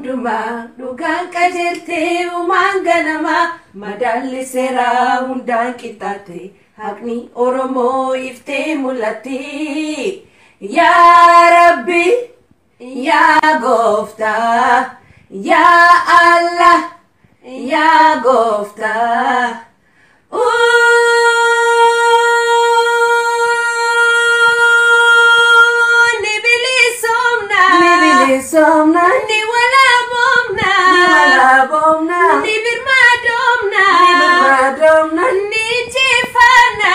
hunduma dhugaan qajeeltee uumaan ganama madaalli seeraa hundaan qixxaate haqni Oromoo iftee mul'atti yaa Rabbi yaa Gooftaa yaa Allah yaa Gooftaa Somna ni wala bomna ni birmadom ni jifana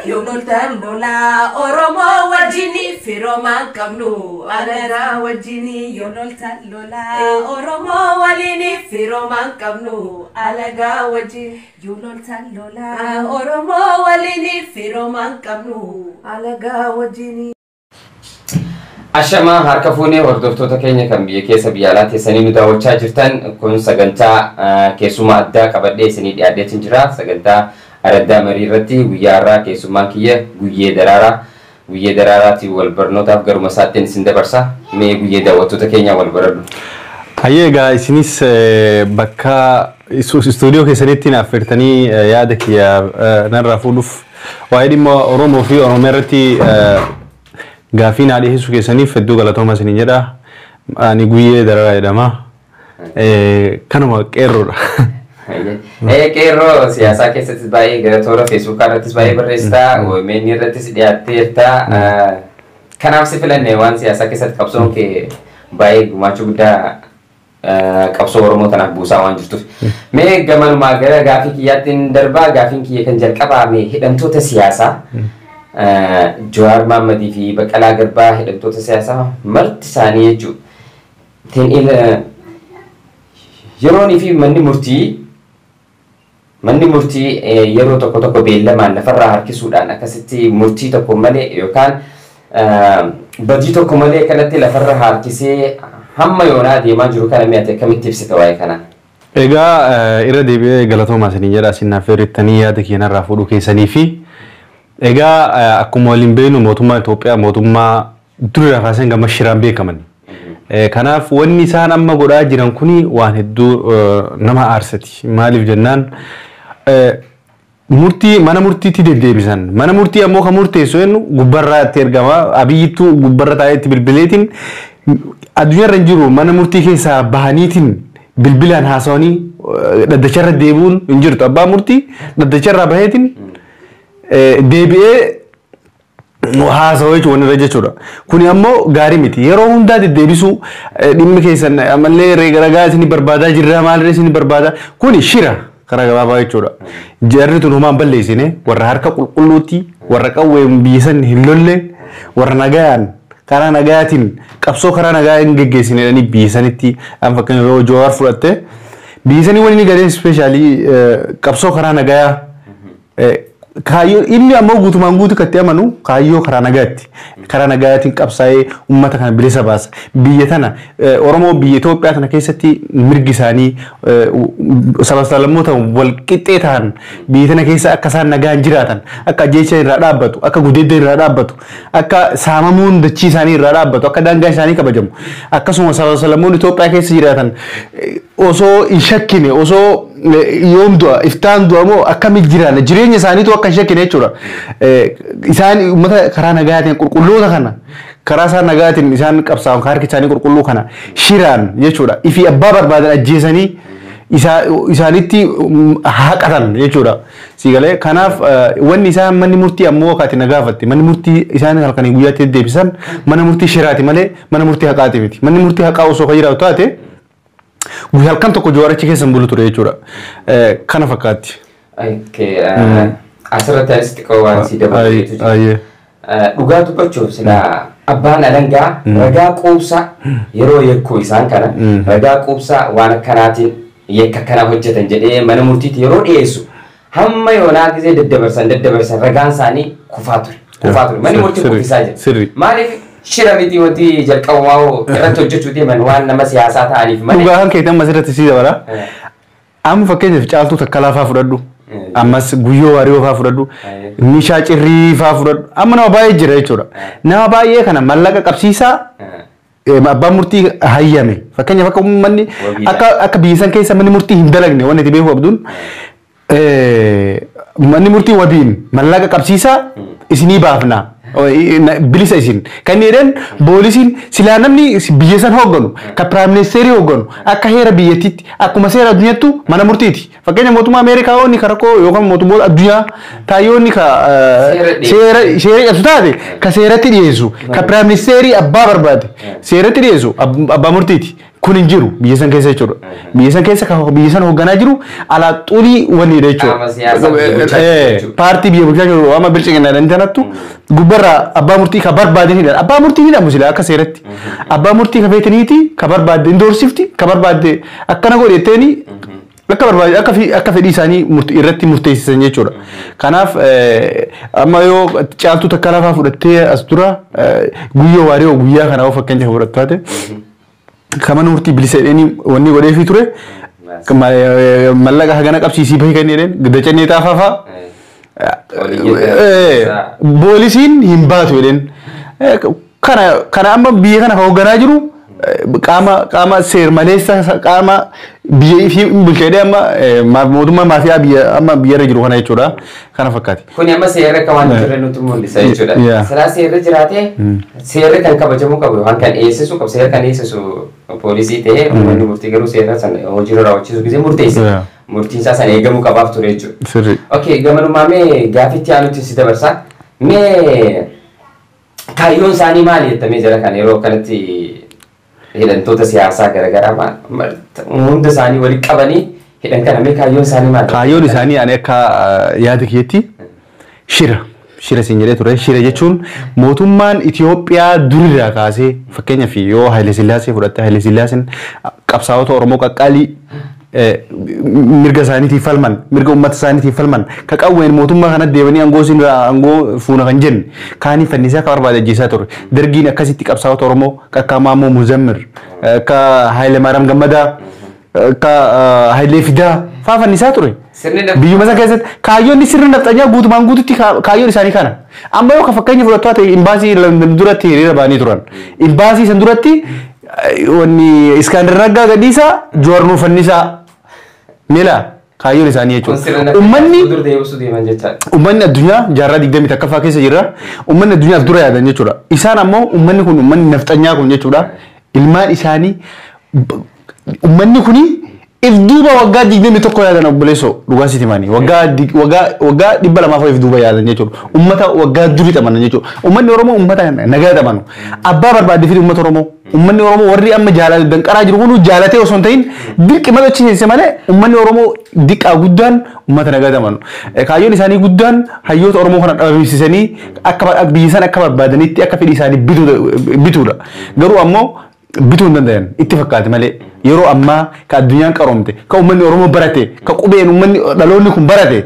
yonoltan lola Oromo wajini firoman kamnu alaga wajini yonoltan lola Oromo walini firoman kamnu alaga wajini yonoltan lola Oromo walini firoman kamnu alaga wajini Ashama harka fuunee hordoftoota keenya kan biyya keessa biyya alaatti sanii nu daawwachaa jirtan kun sagantaa keessummaa addaa qabadhee isinii dhiyaadheetiin jira. Sagantaa araddaa marii irratti guyyaa har'aa keessummaan kiyya Guyyee Daraaraati wal barnootaaf garuma isaattiin isin dabarsa. Mee Guyyee daawwattoota keenya wal baradhu. Hayyeegaa isinis bakka istuudiyoo keessanitti naaf firtanii yaada kiyya narraa fuudhuuf waa'ee dhimma Oromoo fi Oromiyaa irratti Gaaffiin haadhi hisu keessaniif hedduu galatooma isin jedha. Ani Guyyee Daraaraa jedhama. Kanuma qeerroodha. Qeerroo siyaasaa keessattis baay'ee gara toora Feesbuukaa irrattis baay'ee barreessitaa, OMN irrattis dhiyaatteerta. Kanaaf si filanne waan siyaasaa keessatti qabsoon kee baay'ee gumaachuu guddaa qabsoo Oromoo tanaaf buusaa waan jirtuuf. Mee gamanumaa gara gaaffii kiyyaattiin darbaa gaaffiin kiyya kan jalqabame hidhamtoota siyaasaa. Jawaar Mohammadii fi Baqqalaa Garbaa hidhamtoota siyaasaa marti isaanii jechuudha. Yeroonii fi manni murtii yeroo tokko beellamaan lafarraa harkisuudhaan akkasitti murtii tokko malee yookaan badii tokko malee kanatti lafarra harkisee hamma yoonaa deemaa jiru kana mi'ate akkamitti ibsita waa'ee kanaa? Egaa irra deebi'ee galatoomaa isin jedha isin naaf hirrittanii yaada keenyarraa fuudhuu keessanii fi Egaa akkuma waliin beeknu mootummaa Itoophiyaa mootummaa durirraa kaasee gama shiraan beekaman. Kanaaf wanni isaan amma godhaa jiran kuni waan hedduu nama aarsati. Maaliif jennaan mana murtiitti deddeebisan. Mana murtii ammoo kan murteessu jennu gubbarraa itti ergama. Abiyyittuu gubbarra taa'ee itti bilbileetiin addunyaarra hin jiru mana murtii keessaa bahaniitiin bilbilaan haasawanii dhaddacharra deebi'uun hin jirtu. Abbaa murtii dhaddacharraa baheetiin deebi'ee haasawaa jechuun irra jechuudha. Kuni ammoo gaarii miti. Yeroo hundaa deddeebisuu dhimmi keessan ammallee ragaa isin barbaadaa jirra maalirra isin barbaadaa kuni shira karaa gabaabaa jechuudha. Jarri tun homaan balleessine warra harka qulqulluutti warra qawween biyyisan hin lolle warra nagayaan karaa nagayaatiin qabsoo karaa nagayaan geggeessinedhanii biyyisanitti an fakkeenya yoo Jawaar fudhatte biyyisanii waliin galee ispeeshaalii qabsoo karaa nagayaa Kaayyo inni ammoo guutumaan guutuu katti amanu kaayyoo karaa nagaatiin qabsaa'ee uummata kana bilisa baasa. Biyya tana Oromoo biyya Itoophiyaa tana keessatti mirgi isaanii sablammoota wal qixxee ta'an biyya tana keessa akka isaan nagaan jiraatan akka jecha irraa dhaabbatu akka gudeedda irraa dhaabbatu akka saamamuun dachii isaanii irraa dhaabbatu akka daangaa isaanii kabajamu akkasuma sablammoonni Itoophiyaa keessa jiraatan osoo hin shakkine osoo yoom du'a iftaan du'a moo akkamitti jiraanna jireenya isaaniitu akka hin shakkine jechuudha. Isaan uummata karaa nagaatiin qulqulloota kana karaa isaan nagaatiin isaan qabsaa'an harki isaanii qulqulluu kana shiraan jechuudha. Ifi abbaa barbaadan ajjeesanii isaanitti haqatan jechuudha. Siigalee kanaaf wanni isaan manni murtii ammoo kaati nagaafatti manni murtii isaan halkanii guyyaatti deebisan mana murtii shiraati malee mana murtii haqaati miti. Manni murtii haqaa osoo kan jiraatu taate guyyaa halkan tokko Jawaarichi keessan bulu ture jechuudha. Kana fakkaatti. Asirratti anis xiqqoo waan si dabalatu jira. Dhugaa dubbachuuf sila abbaan alangaa ragaa quubsaa yeroo yekkuu isaan kana ragaa quubsaa waan akkanaatiin yakka kana hojjetan jedhee mana murtiitti yeroo dhiyeessu hamma yoonaa gisee daddabarsan ragaan isaanii kufaa ture. Manni murtii kuffisaa jira. Maaliif shira miti wanti jalqabumaa irratti hojjechuu deeman waan nama siyaasaa ta'aniif malee. Dhugaa kan keetan masirratti si dabala. Amma fakkeenyaaf caaltuu takka laafaa fudhadhu. Ammas guyyoo waarioo faa fudhadhu. Meeshaa cirrii faa fudhadhu. Amma nama baay'ee jira jechuudha. Nama baay'ee kana mallaqa qabsiisaa abbaan murtii hayyame fakkeenyaaf akka uummanni akka biyya san keessa manni murtii hin dalagne waan itti beeku abduun manni murtii wabiin mallaqa qabsiisaa isinii baafna bilisa isin kan jedhan boolisiin silaa namni biyya san hoogganu ka piraayim ministeerii hoogganu akka heera biyyattiitti akkuma seera addunyaattu mana murtiiti fakkeenya mootummaa Ameerikaa onni ka rakkoo yookaan mootummoota addunyaa taayyoonni ka seera cabsu taate ka seeratti dhiyeessu ka piraayim ministeerii abbaa barbaade seeratti dhiyeessu abbaa murtiiti. Kun hin jiru biyya san keessa jechuudha. Biyya san keessa biyya san hoogganaa jiru alaa xulii wanni jechuudha. Paartii biyya bulchaa jiru amma bilchiginaa dandanattu gubbarraa abbaa murtii ka barbaadanidha. Abbaa murtii ni dhamu sila akka seeratti. Abbaa murtii ka feetaniiti ka barbaadde indoorsifti ka barbaadde akkana godhetteeni akka barbaadde akka fedhii isaanii irratti murteessisan jechuudha. Kanaaf amma yoo caaltuu takka lafaa fudhattee as dura guyyoo waaree guyyaa kana of fakkeenya fudhattu taate. Kaman murtii bilisa jedhanii wanni godhee fi ture mallaqa hagana qabsiisii bahii kan jedheen dacannee xaafafaa boolisiin hin baatu jedheen kana amma biyya kana hoogganaa jiru qaama seer maleessa qaama biyya fi bulcheedhe amma mootummaa maafiyaa biyya amma biyyarra jiru kana jechuudha kana fakkaati. Kuni amma seerri akka waan jirre nuti mul'isa jechuudha. Silaa seerri jiraate seerri kan kabajamuu qabu waan kan eessisu qabu seerri kan eessisu poolisii ta'ee uummanni murtii garuu seera sana hojiirra raawwachiisu gisee murteessa. Murtiin isaa sana eegamuu qabaaf ture jechuudha. Okay gamanumaa mee gaafitti aanutti si dabarsa. Mee kaayyoon isaanii maali jettamee jira kan yeroo kanatti hidhantoota siyaasaa garaagaraa hunda isaanii walitti qabanii hidhan kana mee kaayyoon isaanii maali? Kaayyoon isaanii ani akka yaada kiyyetti shira siin jedhee ture. Shira jechuun mootummaan Itoophiyaa durirraa kaasee fakkeenyaaf yoo Haile Sillaasee fudhatte Haile Sillaaseen qabsaa'ota Oromoo qaqqaalii mirga isaaniitiif falman mirga uummata isaaniitiif falman ka qawween mootummaa kanatti deebanii aangoo fuuna kan jenne kaanii fannisaa ka barbaade ajjeesaa ture. Dargiin akkasitti qabsaa'ota Oromoo akka Maammoo Muzammir akka Haile Maariyaam Gammadaa akka Haile Fidaa faa fannisaa ture. Biyyuma san keessatti kaayyoonni sirna nafxanyaa guutumaan guututti kaayyoon isaanii kana. Amma yoo ka fakkeenya fudhattu ta'e imbaasii duratti hiriira ba'anii turan. Imbaasii san duratti wanni Iskaandar Naggaa gadhiisaa Jowaar Nuur fannisaa mila kaayyoon isaanii jechuudha. Uummanni addunyaa jaarraa 20 takkaffaa keessa jira. Uummanni addunyaaf dura yaadan jechuudha. Isaan ammoo uummanni kun uummanni nafxanyaa kun jechuudha. Ilmaan isaanii uummanni kuni if duuba waggaa 21 yaadan obboleessoo dhugaa sitti maanii waggaa 200 if duuba yaadan jechuudha. Uummata waggaa durii xamanan jechuudha. Uummanni Oromoo uummata nagaa xamanu. Abbaa barbaadde fi uummata Oromoo. Uummanni Oromoo warri amma jaalala danqaraa jiru kun jaalatee osoo hin ta'in dirqi madachiise malee uummanni Oromoo diqqaa guddaan uummata nagaa xamanu. Kaayyoon isaanii guddaan hayyoota Oromoo kana dhabamsiisanii akka biyya san akka barbaadanitti akka fedhii isaanii bituudha. Garuu ammoo bituu hin danda'an itti fakkaate malee yeroo ammaa ka addunyaan qaroomte ka uummanni Oromoo barate ka qubeen uummanni dhaloonni kun barate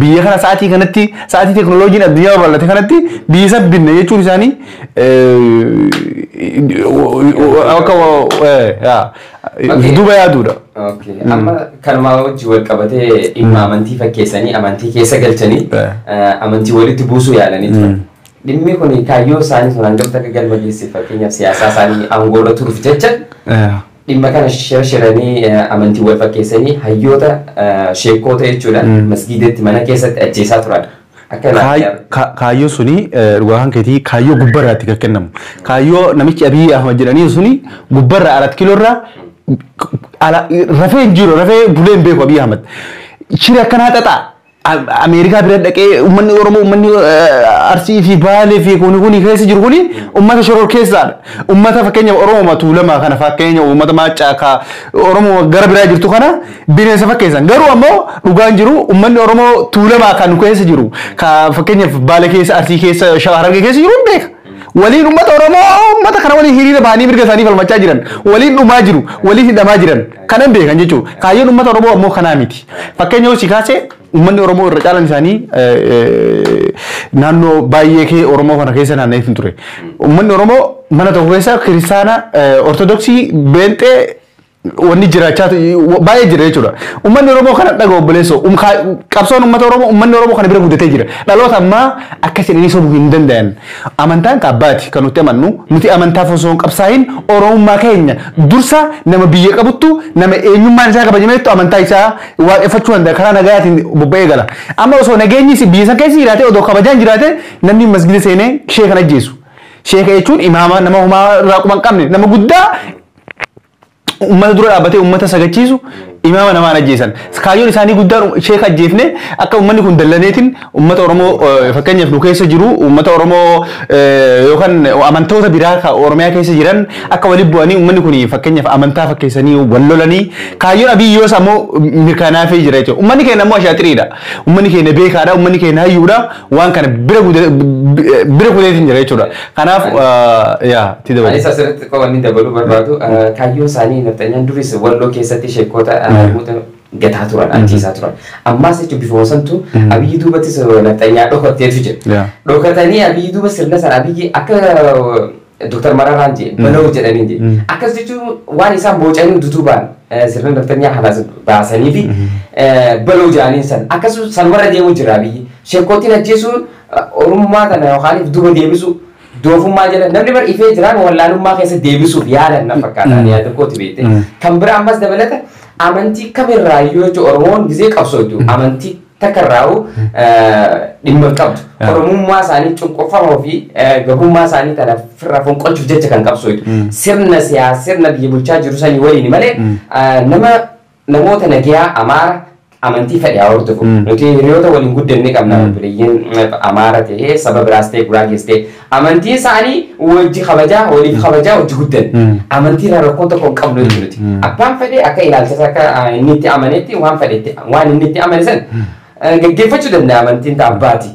biyya kana sa'aatii kanatti sa'aatii teekinooloojiin addunyaa babal'ate kanatti biyya san binne jechuun isaanii akka duuba yaaduudha. Amma kanumaa wajji wal qabatee dhimma amantii fakkeessanii amantii keessa galchanii amantii walitti buusuu yaalanii turan. Dhimmi kun kaayyoo isaanii sun hanga akka galma geesse fakkeenyaaf siyaasaa isaanii aangoorra turuuf jecha dhimma kana shiranii amantii wal fakkeessanii hayyoota sheekkoota jechuudha masgiideetti mana keessatti ajjeesaa turan. Kaayyoo suni dhugaa kan keetii kaayyoo gubbarraatti kan kennamu. Kaayyoo namichi Abiy Ahmad jedhanii suni gubbarraa 4 kiloorraa rafee hin jiru rafee bulee hin beeku Abiy Ahmad. Shira akkanaa xaxaa. Amerikaa bira dhaqee uummanni Oromoo uummanni Arsii fi Baalee fi kuni keessa jiru kuni uummata shoror keessaadha. Uummata fakkeenya Oromoo Tuulamaa kana fakkeenya uummata Maaccaa ka Oromoo gara biraa jirtu kana bineensa fakkeessan. Garuu ammoo dhugaan jiru uummanni Oromoo Tuulamaa kan keessa jiru ka fakkeenyaaf Baalee keessa Arsii keessa Shaharargee keessa jiru hin beeka. Waliin uummata Oromoo uummata kana waliin hiriira bahanii mirga isaanii falmachaa jiran waliin dhumaa jiru waliin hidhamaa jiran kanan beekan jechuudha. Kaayyoon uummata Oromoo ammoo kanaa miti. Fakkeenyaaf si kaasee uummanni Oromoo irra caalan isaanii naannoo baay'ee kee Oromoo kana keessa naanna'ee hin ture. Uummanni Oromoo mana tokko keessa kiristaana Ortodoksii Beenxee wanni jiraachaa baay'ee jira jechuudha. Uummanni Oromoo kana dhagaa obboleessoo qabsoon uummata Oromoo uummanni Oromoo kana bira guddatee jira. Dhaloota ammaa akka jedhanii sobuu hin danda'an. Amantaan qabbaati kan nuti amannu nuti amantaaf osoo hin qabsaahin Oromummaa keenya dursa nama biyya qabuttu nama eenyummaan isaa kabajameettu amantaa isaa waaqeffachuu danda'a karaa nagayaatiin bobba'ee gala. Amma osoo nageenyi biyya san keessa jiraate odoo kabajaan jiraate namni masgida seenee shee kana ajjeesu. Sheeka jechuun imaama nama homaa irraa quban qabne nama guddaa ummata dura dhaabbatee ummata sagachiisu imaama namaan ajjeesan. Kaayyoon isaanii guddaan sheeka ajjeefne akka ummanni kun dallaneetiin ummata Oromoo fakkeenyaaf nu keessa jiru ummata Oromoo yookaan amantoota biraa ka Oromiyaa keessa jiran akka waliin bu'anii ummanni kun fakkeenyaaf amantaa fakkeessanii wal lolanii kaayyoon abiyyoos ammoo mirkanaafee jira jechuudha. Ummanni keenya ammoo ashaatiriidha. Ummanni keenya beekaadha. Ummanni keenya hayyuudha. Waan kana bira kudeetiin jira jechuudha. Kanaaf yaa ti dabalu. Anis asirratti qowanni dabaluu barbaadu kaayyoon isaanii nafxanyaan duris walloo keessatti sheekota gataa turan antiisaa turan. Ammaas jechuun bifuma santu abiyyi duubattis nafxanyaa dhokatteetu jira. Dhokatanii abiyyi duuba sirna sana abiyyi akka Dr. Mararaan jee baloo jedhanii jee. Akkas jechuun waan isaan boocanii dudubaan sirna nafxanyaa halas baasanii fi baloo jedhanii san akkasuma sanwarra deemu jira abiyyi. Sheekotiin ajjeesuun Oromummaa kana yookaan duuba deebisu doofummaa jala namni bar ifee jiraan wallaalummaa keessa deebisuuf yaadan na fakkaataan yaada kooti beekte. Kan bira ammas dabalata amantii kamirraa yoo jechuun Oromoon gizee qabsootu amantii takarraa'u dhimma qabdu. Oromummaa isaanii cunqurfamoo fi gabummaa isaanii kana firraa fonqolchuuf jecha kan qabsootu. Sirna siyaasa sirna biyya bulchaa jiru sanii waliin malee namoota nagayaa Amaara amantii fedhaa hordofu. Nuti hiriyoota waliin guddanne qabna bilayyin Amaara ta'ee saba biraas ta'e Guraagees ta'e amantii isaanii wajji kabajaa waliif kabajaa wajji guddanne. Amantii irraa rakkoon tokko hin qabnu jechuuti. Abbaan fedhee akka ilaalcha akka inni itti amanetti waan inni itti amane san gaggeeffachuu danda'a amantiin abbaati.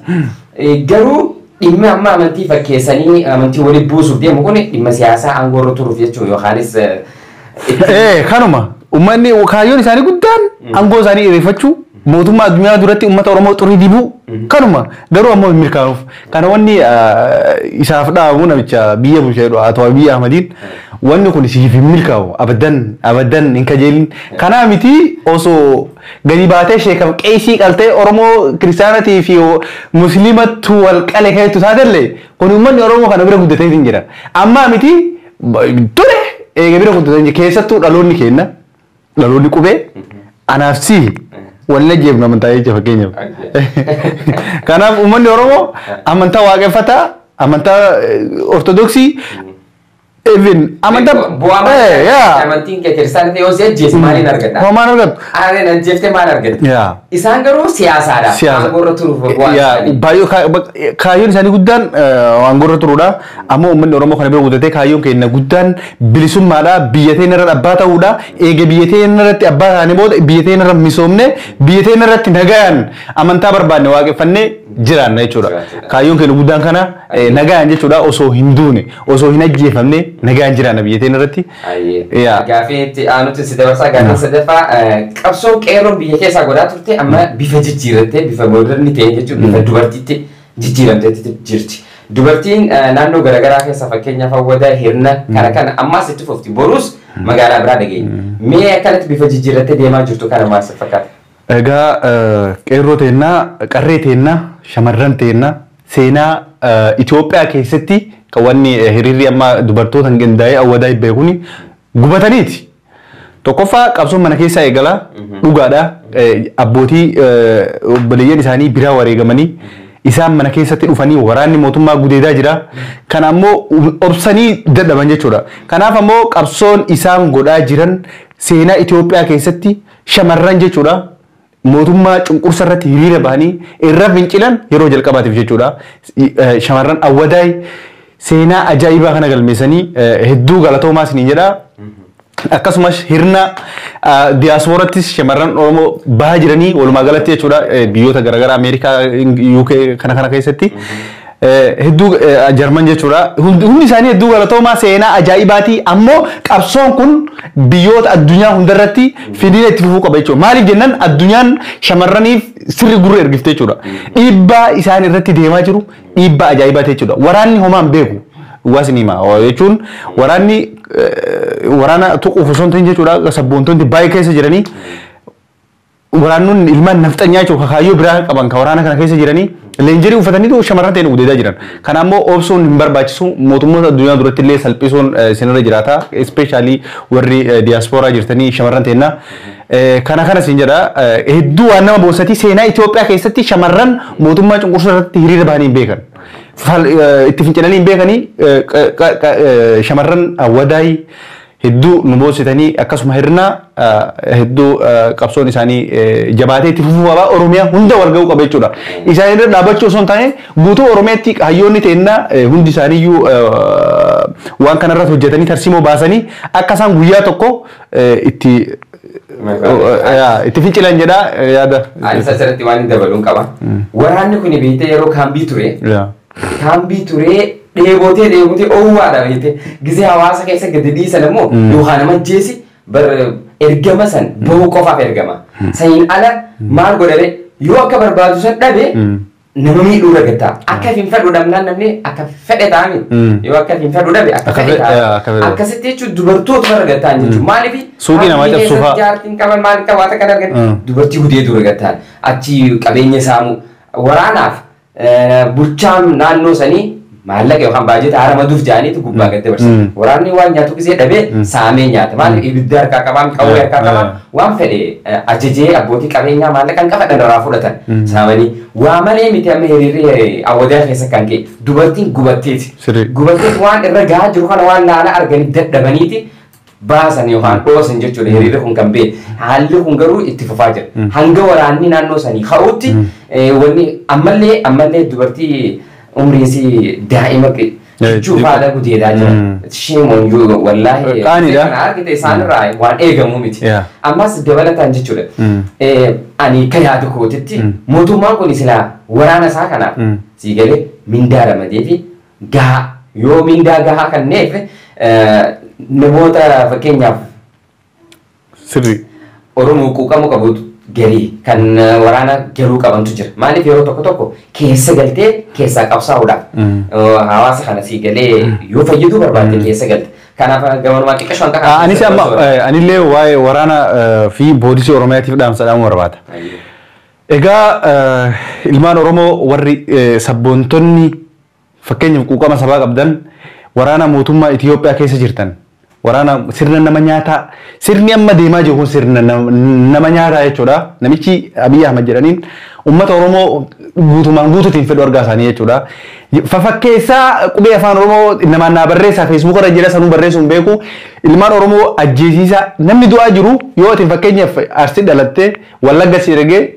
Garuu dhimma amma amantii fakkeessanii amantii waliif buusuuf deemu kun dhimma siyaasaa aangoo irra turuuf jechuudha yookaanis kanuma ummanni kaayyoon isaanii guddaan aangoo isaanii irreeffachuu mootummaa addunyaa duratti ummata Oromoo xurii dibuu kanuma garuu ammoo hin milkaa'uuf kana wanni isaaf dhaabamu namicha biyya bulcheedhu Ato Abiy Ahmediin wanni kun siif hin milkaa'u abadan hin kajeelin kanaa miti osoo gadi baatee sheekaf qeesii qaltee Oromoo kiristaanatii fi musliimatu wal qale keetu taatellee kun ummanni Oromoo kana bira guddatee hin jira amma miti ture eega bira guddatee keessattuu dhaloonni kenna dhaloonni qubee anaaf si walla jeebna amantaa jecha fakkeenyaaf kanaaf ummanni Oromoo amantaa waaqeffataa amantaa ortodoksii even amantaa amantiin kee kiristaantii yoo si ajjeese maaliin argata? Homaan argatu. Aareen ajjeeftee maal argata? Isaan garuu siyaasaadha. Aangorra turuuf baay'ee kaayyoon isaanii guddaan aangorra turuudha. Ammoo uummanni Oromoo kana bira guddatee kaayyoon keenya guddaan bilisummaadha. Biyya teenya irratti abbaa ta'uudha. Eega biyya teenya irratti abbaa taane booda biyya teenya irratti misoomne biyya teenya irratti nagaan amantaa barbaanne waaqeffannee jiraanna jechuudha. Kaayyoon keenya guddaan kana nagaan jechuudha osoo hin duune osoo hin ajjeefamne nagaan jiraanna biyya teenya irratti. Gaafii aanutti si dabarsaa gaafii sadaffaa qabsoo qeerroon biyya keessaa godhaa turte amma bifa jijjiirattee bifa mooderni ta'e jechuun bifa dubartiitti jijjiiramteetti jirti. Dubartiin naannoo garaagaraa keessa fakkeenyaaf hawwataa hirna kana ammaas itti fufti boruus magaalaa biraa dhageenya. Mee akkanatti bifa jijjiirattee deemaa jirtu kana maal fakkaata? Egaa qeerroo teennaa qarree teennaa shamarran teennaa seenaa Itoophiyaa keessatti kan wanni hiriirri amma dubartoota hin qindaa'ee hawwataa beekuni gubataniiti. Tokkoffaa qabsoon mana keessaa eegala dhugaadha abbootii obboleeyyan isaanii biraa wareegamanii isaan mana keessatti dhufanii waraanni mootummaa gudeedaa jira kan ammoo obsanii dadhaban jechuudha. Kanaaf ammoo qabsoon isaan godhaa jiran seenaa Itoophiyaa keessatti shamarran jechuudha. Mootummaa cunqursa irratti hiriira bahanii irra fincilan yeroo jalqabaatiif jechuudha. Shamarran hawwataa seenaa ajaa'ibaa kana galmeessanii hedduu galatoomaa isiniin jedha. Akkasumas hirna diyaaspooraatis shamarran Oromoo bahaa jiranii walumaa galatti jechuudha biyyoota garaagaraa Ameerikaa UK kana keessatti hedduu Jarman jechuudha hundi isaanii hedduu galatoomaa seenaa ajaa'ibaati ammoo qabsoon kun biyyoota addunyaa hundarratti fidina itti fufuu qaba jechuudha maaliif jennaan addunyaan shamarraniif sirri gurra ergifte jechuudha dhiibbaa isaan irratti deemaa jiru dhiibbaa ajaa'ibaati jechuudha waraanni homaan beeku dhugaas ni ma jechuun waraana tuquuf osoo hin ta'in jechuudha sabboontonni baay'ee keessa jiranii waraannoon ilmaan nafxanyaa jechuudha kaayyoo biraa qaban ka waraana kana keessa jiranii leenjirii uffatanii shamarran ta'een gudeedaa jiran. Kana ammoo obsuun hin barbaachisu mootummoota addunyaa duratti illee salphisuun sinirra jiraata especially warri diaspora jirtanii shamarran ta'enna. Kana siin jedha hedduu waan nama boonsati seenaa Itoophiyaa keessatti shamarran mootummaa cunqursuu irratti hiriira bahanii hin beekan. Itti fincilanii hin beekanii shamarran Awwadaay hedduu nu boonsitanii akkasuma hirna hedduu qabsoon isaanii jabaatee itti fufuu qaba Oromiyaa hunda wal ga'uu qaba jechuudha. Isaan irra dhaabachuu osoo hin taane guutuu Oromiyaatti hayyoonni ta'enna hundi isaaniiyyuu waan kanarratti hojjetanii tarsiimoo baasanii akka isaan guyyaa tokko itti fincilan jedha yaada. Ani asirratti waan hin dabaluun qaba. Waraanni kun beekte yeroo kaambii ture. Kaambii ture dheebootee oowwaadha beekte gisee hawaasa keessa gadi dhiisan immoo yookaan nama jeesi bar ergama san bahuu qofaaf ergama. Saniin ala maal godhame yoo akka barbaadu san dhabe nama miidhuu ragattaa. Akka hin fedhu dhabnaan namni akka fedhe ta'anii yoo akka hin fedhu dhabe akka fedhe ta'anii akkasitti jechuun dubartoota ragattaan jechuun maaliif suuqii namaa cabsuufaa jaartiin qaban maal akka waan kana argan dubartii gudeetu ragattaan achi qabeenya saamu waraanaaf bulchaan naannoo sanii maallaqa yookaan baajeta haramaduuf jedhaniitu gubbaa gad dabarsan. Waraanni waan nyaatu gisee dhabee saamee nyaata. Maaliif ibidda harkaa qabaan qawwee harkaa qabaan waan fedhe ajajee abbootii qabeenyaa maallaqa hin qaban irraa fudhatan saamanii. Waa malee miti amma hiriirri Awwadaa keessa kan ka'e dubartiin gubatteeti. Gubatteeti waan irra gahaa jiru kana waan laala arganii dadhabaniiti baasan yookaan dhoosan jechuudha hiriirri kun kan ba'e. Haalli kun garuu itti fufaa jira. Hanga waraanni naannoo sanii ka'utti wanni ammallee dubartii umriisi daa'ima jechuufaadha gudeedaa jira. Sheemoon wallaahi kan argite isaanirraa waan eegamu miti. Ammas dabalataan jechuudha. Ani kan yaadu kootitti mootummaan kun silaa waraana isaa kanaaf sii galee mindaa ramadee fi gahaa yoo mindaa gahaa kanneef namoota fakkeenyaaf sirrii Oromoo quuqamu qabutu garii kan waraana galuu qabantu jira. Maaliif yeroo tokko keessa galtee keessaa qabsaa'uudhaaf hawaasa kana sii galee yoo fayyaduu barbaadde keessa galte. Kanaaf gabanumaa xiqqasho hanqa kana. Anis amma anillee waa'ee waraana fi poolisii Oromiyaatiif dhaamsadhaan barbaada. Egaa ilmaan Oromoo warri sabboontonni fakkeenyaaf quuqama sabaa qabdan waraana mootummaa Itoophiyaa keessa jirtan. Waraana sirna nama nyaataa sirni amma deemaa jiru kun sirna nama nyaataa jechuudha. Namichi Abiy Ahmed jedhaniin uummata Oromoo guutumaan guutuutiin fedhu argaa isaanii jechuudha. Fafakkeessaa qubee afaan Oromoo namaan naa barreessaa feesbuuk irra jira sanuu barreessuun beeku ilmaan Oromoo ajjeesiisaa namni du'aa jiru yoo ati fakkeenyaaf Arsii dhalattee Wallagga si ergee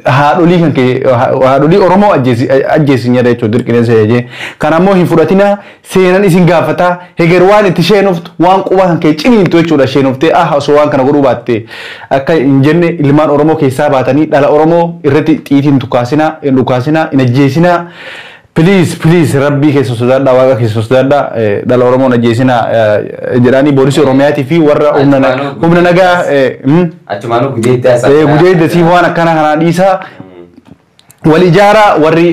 haadholii kan kee haadholii Oromoo ajjeesin jedha jechuudha dirqineensa jee. Kan ammoo hin fudhatina seenan isin gaafata heger waan itti sheenuftu waan quba kan kee ciniintu jechuudha sheenuftee osoo waan kana godhuu baatte akka hin jenne ilmaan Oromoo keessaa baatanii dhala Oromoo irratti xiitiin tukaasina hin dhukaasina hin ajjeesina. Please Rabbi keessa sodaadha waaqa keessa sodaadha dhala Oromoo ajjeesina jedhanii poolisii Oromiyaatii fi warra humna nagaa achumaanuu gudeeddaa gudeeddaa waan akkana kana dhiisaa wal ijaaraa warri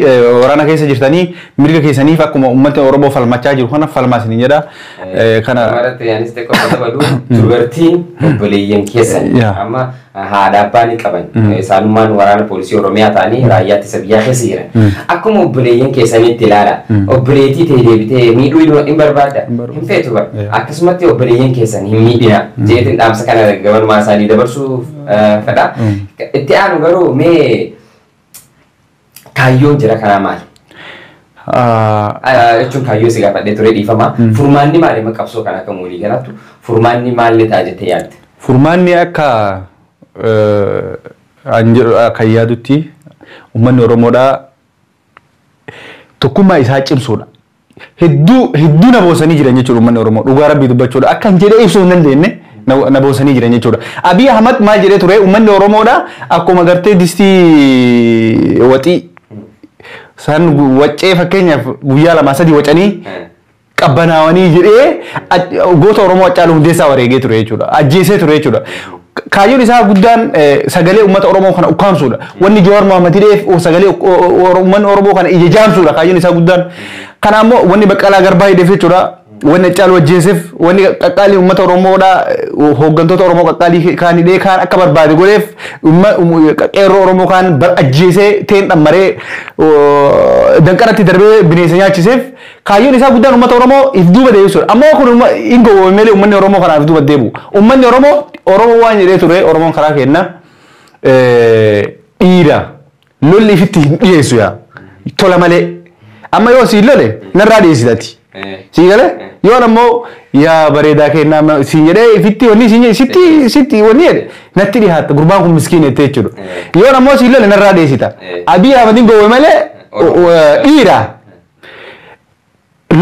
waraana keessa jirtanii mirga keessaniif akkuma uummatni Oromoo falmachaa jiru kana falmaa isin jedha. Kana maratti yaanis ta'e qofa dabalu dubartiin obboleeyyan keessan amma haadha abbaan qaban isaanummaan waraana poolisii Oromiyaa ta'anii raayyaa ittisa biyyaa keessa jiran akkuma obboleeyyan keessanitti ilaala obboleettii ta'e deebitee miidhuu hin barbaadda hin feetu bar akkasumatti obboleeyyan keessan hin miidhina jeetiin dhaamsa kana gabanumaa isaanii dabarsuu fedha. Itti aanu garuu mee kaayyoon jira kanaa maali? Jechuun kaayyoo si gaafadhee ture dhiifama. Furmaanni maali maqabsoo kana akka moolii galaattu furmaanni maali ta'a jettee yaadde? Furmaanni akka yaadutti uummanni Oromoodhaa tokkummaa isaa cimsuudha. Hedduu na boosanii jiran jechuudha uummanni Oromoo dhugaa Rabbii dubbachuudha akka hin jedhee ibsuu hin dandeenye. Na boosanii jiran jechuudha. Abiy Ahmed maal jedhee ture uummanni Oromoodhaa akkuma gartee distii waxii san waccee fakkeenyaaf guyyaa lama sadii wacanii qabbanaawanii jedhee goota Oromoo Haacaaluu Hundeessaa wareegee ture jechuudha. Ajjeesee ture jechuudha. kaayyoon isaa guddaan sagalee uummata Oromoo kana ukkaamsuudha. Wanni Jawaar Mohammadiidheef sagalee uummanni Oromoo kana ija jaamsuudha kaayyoon isaa guddaan. Kana ammoo wanni Baqqalaa Garbaa hidheef jechuudha. Wanni Caaluu Wajjeesseef wanni qaqqaalii uummata Oromoodha hooggantoota Oromoo qaqqaalii kaan hidhee kaan akka barbaade godheef qeerroo Oromoo kaan ajjeesee teen dhammaree danqaratti darbee bineensa nyaachiseef kaayyoon isaa guddaan uummata Oromoo if duuba deebisuudha. Ammoo kun hin gowwoome malee uummanni Oromoo kanaaf duuba deebi'u. Uummanni Oromoo waan jedhee ture Oromoon karaa kenna dhiira lolli ifitti hin dhiyeessu yaa tola malee amma yoo siin lole narraa dhiyeessitati. Sigale yoo ammoo yaa bareedaa kennaa siin jedhee ifitti wanni siin sitti wanni jedhe natti dhihaatta gurbaan kun miskiin jettee jechuudha. Yoo ammoo siin lole narraa dhiyeessita. Abiy Ahmediin gowwoome malee dhiira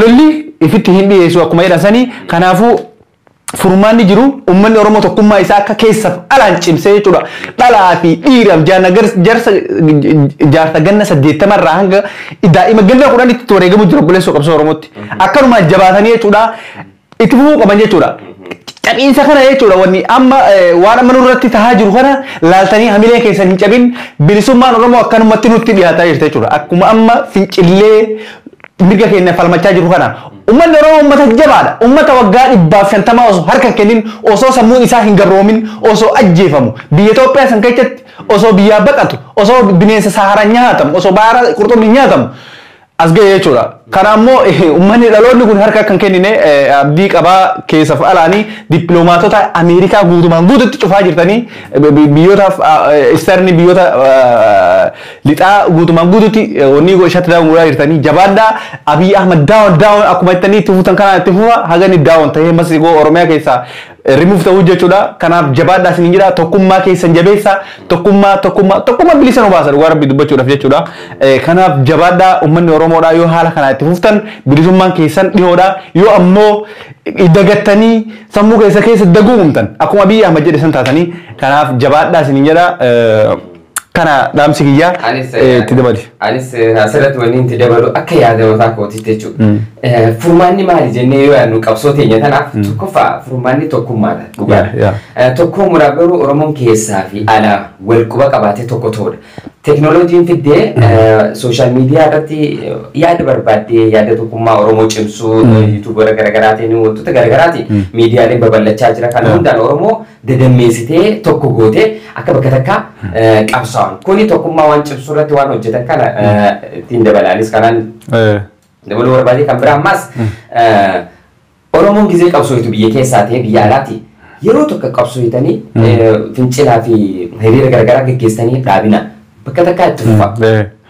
lolli ifitti hin dhiyeessu akkuma jedhan sanii kanaafuu furmaanni jiru uummanni Oromoo tokkummaa isaa akka keessaaf alaan cimsee jechuudha. Dhalaa fi dhiiraaf jaarsa ganna 80 irraa hanga daa'ima ganna 10 itti wareegamu jira obboleessa qabsoo Oromootti. Akkanuma jabaatanii jechuudha itti fufuu qaban jechuudha. Cabiinsa kana jechuudha wanni amma waan amma nurratti tahaa jiru kana laaltanii hamilee keessan hin cabin bilisummaan Oromoo akkanumatti nutti dhiyaataa jirti jechuudha. Akkuma amma fincillee mirga keenya falmachaa jiru kana ummanni Oromoo ummata jabaadha. Ummata waggaa 150 osoo harka kennin osoo sammuun isaa hin gabroomin osoo ajjeefamu biyya Itoophiyaa san keessatti osoo biyyaa baqatu osoo bineensa Saharaa nyaatamu osoo baara qurxummii nyaatamu as ga'e jechuudha. Kana ammoo uummanni dhaloonni kun harka kan kennine abdii qabaa keessaaf alaanii dippiloomaatota Ameerikaa guutumaan guututti cufaa jirtanii biyyoota isterni biyyoota lixaa guutumaan guututti wanni goshatti daawwan godhaa jirtanii jabaadhaa Abiy Ahmed daawwan akkuma ittanii itti fuutan kanaan itti fufa hagani daawwan ta'ee masigoo Oromiyaa keessaa rimuuf ta'uu jechuudha. Kanaaf jabaadhaa isin jira tokkummaa keessan jabeessa tokkummaa bilisa nu baasa dhugaa rabbi dubbachuudhaaf jechuudha. Kanaaf jabaadhaa uummanni Oromoodhaa yoo haala kanaa itti fuftan bilisummaan keessan dhihoodha. Yoo ammoo dagattanii sammuu keessa daguumtan akkuma Abiy Ahmed jedhe san taatanii kanaaf jabaadhaa isin jedha. Kana dhaamsi kiyyaa itti dabali. Anis asirratti wanni itti dabalu akka yaadamataa kootiitti jechuudha. Furmaanni maali jennee yoo yaadnu qabsoo teenya tanaaf tokkoffaa furmaanni tokkummaadha dhugaadha. Tokkummaadhaaf garuu Oromoon keessaa fi alaa wal quba qabaatee tokko ta'udha. Teknooloojiin fiddee sooshaal miidiyaa irratti yaada barbaaddee yaada tokkummaa Oromoo cimsuu yuutuubara garaagaraatiin wantoota garaagaraatiin miidiyaaleen babal'achaa jira. Kana hundaan Oromoo dadammeessitee tokko gootee akka bakka takkaa qabsaa'an. Kuni tokkummaa waan cimsuu irratti waan hojjetan kana ittiin dabalaanis kanaan dabaluu barbaadee kan biraa ammas Oromoon gizee qabsootu biyya keessaa ta'ee biyya alaati yeroo tokko qabsooyitanii fincilaa fi hiriira garaagaraa gaggeessanii dhaabina. Bakka takkaa itti fufa.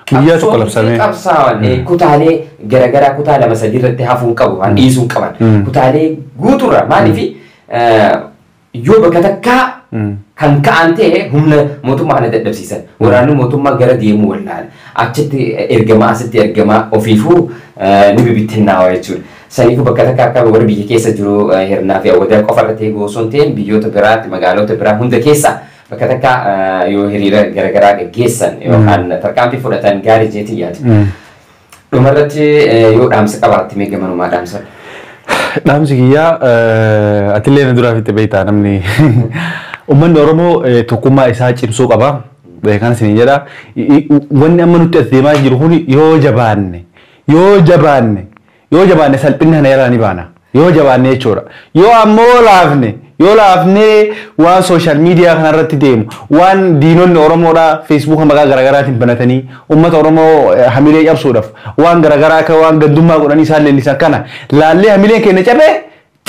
Kiyyaa tokko labsamee. Qabsaa'an kutaalee garaagaraa kutaa lama sadii irratti hafuun qabu waan dhiisuun qaban. Kutaalee guutuurra maaliif yoo bakka takkaa kan ka'an ta'e humna mootummaa kana dadhabsiisan. Waraanni mootummaa gara deemuu wallaala. Achitti ergamaa asitti ergamaa ofiifuu ni bibittinnaawaa jechuudha. Saniifuu bakka takkaa akka warra biyya keessa jiru hirnaa fi hawwataa qofa irratti eeguu osoo hin ta'in biyyoota biraatti magaalota biraa hunda keessa bakka takkaa yoo hiriira garaagaraa gaggeessan yookaan tarkaanfii fudhatan gaarii jeetii yaada. Dhumarratti yoo dhaamsa qabaatte meeqa manumaa dhaamsa? Dhaamsi kiyyaa atillee na duraaf itti beektaa namni uummanni Oromoo tokkummaa isaa cimsuu qaba. Kan isin jedha wanni amma nutti as deemaa jiru kun yoo jabaanne salphinni kana irraa ni baana. Yoo jabaanne jechuudha. Yoo ammoo laafne waan sooshaal miidiyaa kanarratti deemu waan diinonni Oromoodhaa feesbuuka maqaa garaagaraatiin banatanii uummata Oromoo hamilee cabsuudhaaf waan garaagaraa akka waan gandummaa godhanii isaan leellisan kana laallee hamileen keenya cabee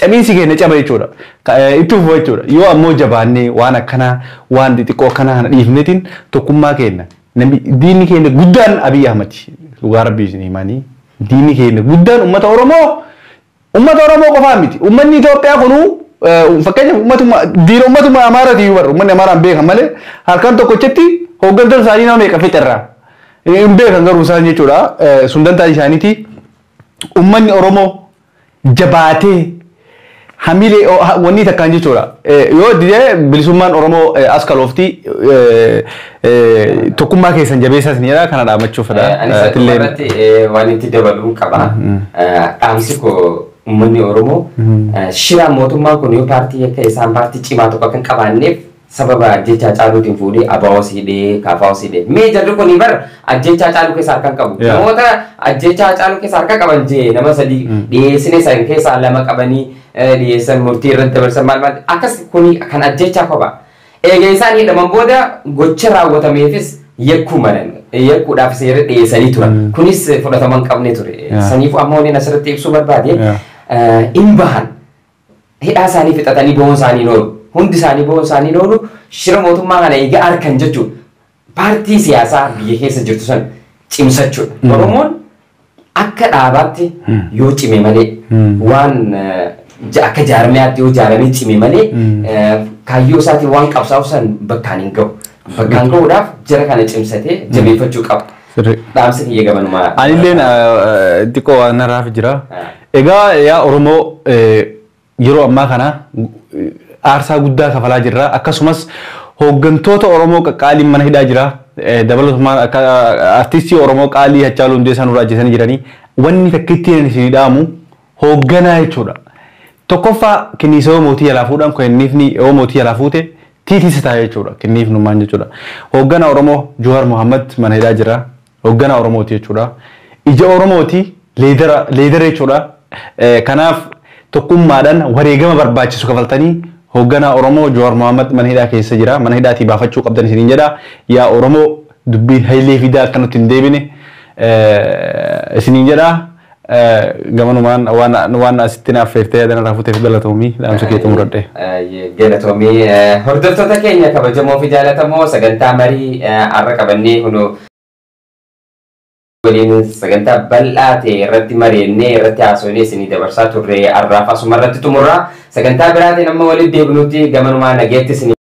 cabiinsi keenya caba jechuudha. Itti fufu jechuudha. Yoo ammoo jabaannee waan akkanaa waan xixiqqoo akkanaa kana dhiifnetiin tokkummaa keenya diinni keenya guddaan Abiy Ahmed dhugaa rabbii isin himanii diinni keenya guddaan uummata Oromoo qofaa miti. Uummanni Itoophiyaa kunuu fakkeenyaaf diina uummatuma Amaaraati iyyuu barra uummanni Amaaraan beekan malee halkan tokkochetti hooggantoota isaanii nama meeqa fixirraa hin beekan garuu isaan jechuudha. Sun dantaa isaaniiti. Uummanni Oromoo jabaatee hamilee wanni takkaan jechuudha. Yoo didee bilisummaan Oromoo as kaloofti tokkummaa keessan jabeessaa isin jedha kana dhaamachuuf dha. Anis irratti waan itti dabaluu qaba. Dhaamsi koo uummanni Oromoo shiraan mootummaan kun yoo paartii akka isaan paartii cimaa tokko kan qabaanneef sababa ajjecha caaluutiin fuudhee abaawos hidhee kaafaawos hidhee mee jarri kun bar ajjecha caaluu keessa harkaan qabu namoota ajjecha caaluu keessa harka qaban jee nama sadii dhiyeessine san keessaa lama qabanii dhiyeessan murtii irratti dabarsan maal akkas kuni kan ajjecha qaba eegee isaan hidhaman booda gocha raawwatameefis yakkuu malan yakkuudhaaf seera dhiyeessanii turan kunis fudhataman qabne ture saniifuu ammoo inni asirratti ibsuu barbaade in bahan hidhaa isaanii fixatanii boon isaanii noolu hundi isaanii boon isaanii noolu shira mootummaa kana egaa arkan jechuudha paartii siyaasaa biyya keessa jirtu san cimsachuudha Oromoon akka dhaabaatti yoo cime malee waan akka jaarmiyaatti yoo jaaramee cime malee kaayyoo isaatiin waan qabsaa'u san bakkaan hin ga'u bakkaan ga'uudhaaf jara kana cimsatee jabeeffachuu qaba. Dhaamsi kiyya gabanumaa. Anilleen xiqqoo waan narraaf jira. Egaa yaa Oromoo yeroo ammaa kana aarsaa guddaa kafalaa jirra akkasumas hooggantoota Oromoo qaqqaaliin mana hidhaa jira dabalatumaan akka artistii Oromoo qaalii Hacaaluu Hundeessaa nurraa ajjeesanii jiranii wanni takkitti isin dhaamu hoogganaa jechuudha. Tokkoffaa kinniisa mootii jalaa fuudhan kenniifni yoo mootii jalaa fuute tiitiisa ta'a jechuudha kenniifnummaan jechuudha. Hoogganaa Oromoo Jowaar Mohaammed mana hidhaa jira hoogganaa Oromooti jechuudha. Ija Oromooti leedera jechuudha. Kanaaf tokkummaadhaan wareegama barbaachisu kafaltanii hoogganaa Oromoo Jowaar Mohaammed mana hidhaa keessa jira mana hidhaatii baafachuu qabdan isiniin jedha yaa Oromoo dubbiin Hayilee Fidaa akkanatti hin deebine isiniin jedha gamanumaan waan asitti naaf feertee yaadana raafuteef galatoomii dhaamsa keetti muradhe. Galatoomii hordoftoota keenya kabajamoo fi jaalatamoo sagantaa marii har'a qabannee kunu waliin sagantaa bal'aa ta'e irratti mari'annee irratti haasofnee isinii dabarsaa turre har'aaf asuma irratti xumurra sagantaa biraatiin amma walitti deebinutti gamanumaa nageetti isinii